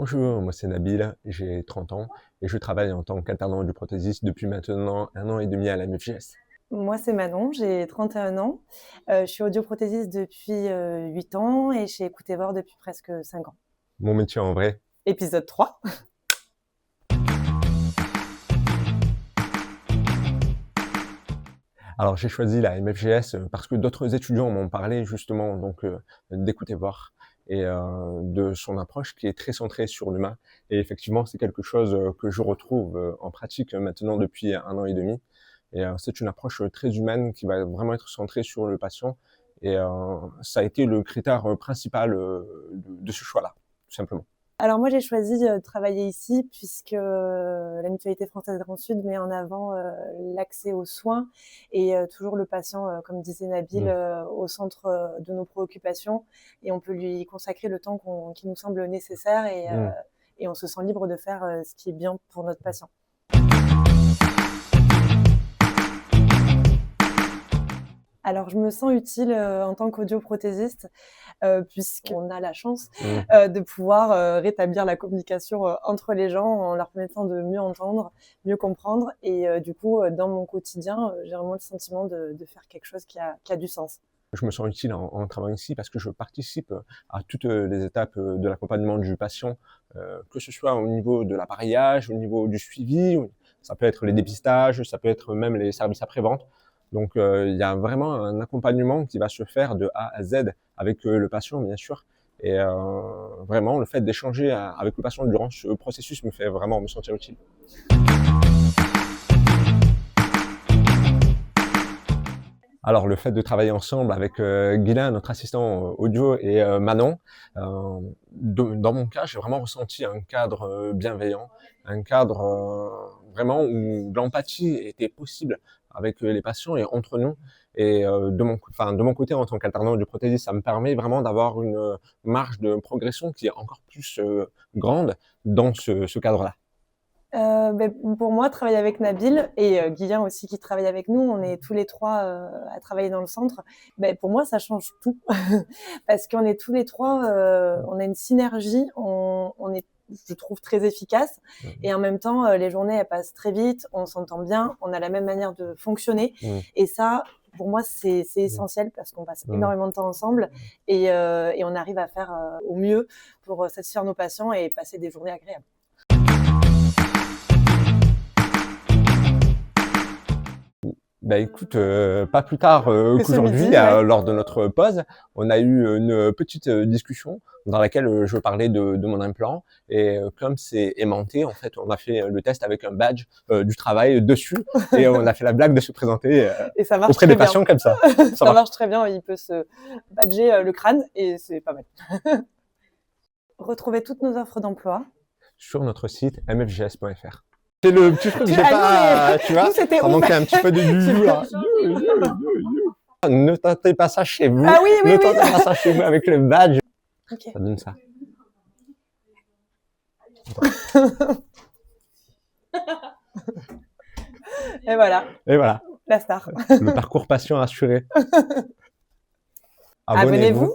Bonjour, moi c'est Nabil, j'ai 30 ans et je travaille en tant qu'alternant du prothésiste depuis maintenant 1 an et demi à la MFJS. Moi, c'est Manon, j'ai 31 ans. Je suis audioprothésiste depuis 8 ans et chez Écoutez-Voir depuis presque 5 ans. Mon métier en vrai. Épisode 3. Alors j'ai choisi la MFJS parce que d'autres étudiants m'ont parlé justement d'Écouter voir et de son approche qui est très centrée sur l'humain. Et effectivement, c'est quelque chose que je retrouve en pratique maintenant depuis 1 an et demi. Et c'est une approche très humaine qui va vraiment être centrée sur le patient. Et ça a été le critère principal de ce choix-là, tout simplement. Alors moi, j'ai choisi de travailler ici puisque la Mutualité française Grand Sud met en avant l'accès aux soins et toujours le patient, comme disait Nabil, au centre de nos préoccupations, et on peut lui consacrer le temps qui nous semble nécessaire, et on se sent libre de faire ce qui est bien pour notre patient. Alors, je me sens utile en tant qu'audioprothésiste puisqu'on a la chance de pouvoir rétablir la communication entre les gens en leur permettant de mieux entendre, mieux comprendre. Et du coup, dans mon quotidien, j'ai vraiment le sentiment de faire quelque chose qui a du sens. Je me sens utile en travaillant ici parce que je participe à toutes les étapes de l'accompagnement du patient, que ce soit au niveau de l'appareillage, au niveau du suivi, ça peut être les dépistages, ça peut être même les services après-vente. Donc il y a vraiment un accompagnement qui va se faire de A à Z avec le patient, bien sûr. Et vraiment, le fait d'échanger avec le patient durant ce processus me fait vraiment me sentir utile. Alors le fait de travailler ensemble avec Guylain, notre assistant audio, et Manon, dans mon cas, j'ai vraiment ressenti un cadre bienveillant, un cadre vraiment où l'empathie était possible avec les patients et entre nous. Et de mon côté, en tant qu'alternant du prothésiste, ça me permet vraiment d'avoir une marge de progression qui est encore plus grande dans ce cadre-là. Pour moi, travailler avec Nabil et Guillaume aussi qui travaille avec nous, on est tous les trois à travailler dans le centre. Pour moi, ça change tout parce qu'on est tous les trois, on a une synergie, on est, je trouve, très efficace, et en même temps, les journées elles passent très vite, on s'entend bien, on a la même manière de fonctionner, et ça, pour moi, c'est essentiel parce qu'on passe énormément de temps ensemble, et on arrive à faire au mieux pour satisfaire nos patients et passer des journées agréables. Écoute, pas plus tard qu'aujourd'hui, lors de notre pause, on a eu une petite discussion dans laquelle je parlais de mon implant, et comme c'est aimanté, en fait, on a fait le test avec un badge du travail dessus, et on a fait la blague de se présenter et ça marche auprès des patients comme ça. Ça marche très bien, il peut se badger le crâne et c'est pas mal. Retrouvez toutes nos offres d'emploi sur notre site mfjs.fr. C'est le petit truc que j'ai pas, tu vois, ça manquait un petit peu de you là. Ne tentez pas ça chez vous. Ah oui, ne tentez pas ça chez vous avec le badge. Okay. Ça donne ça. Et voilà. Et voilà. La star. Le parcours patient assuré. Abonnez-vous.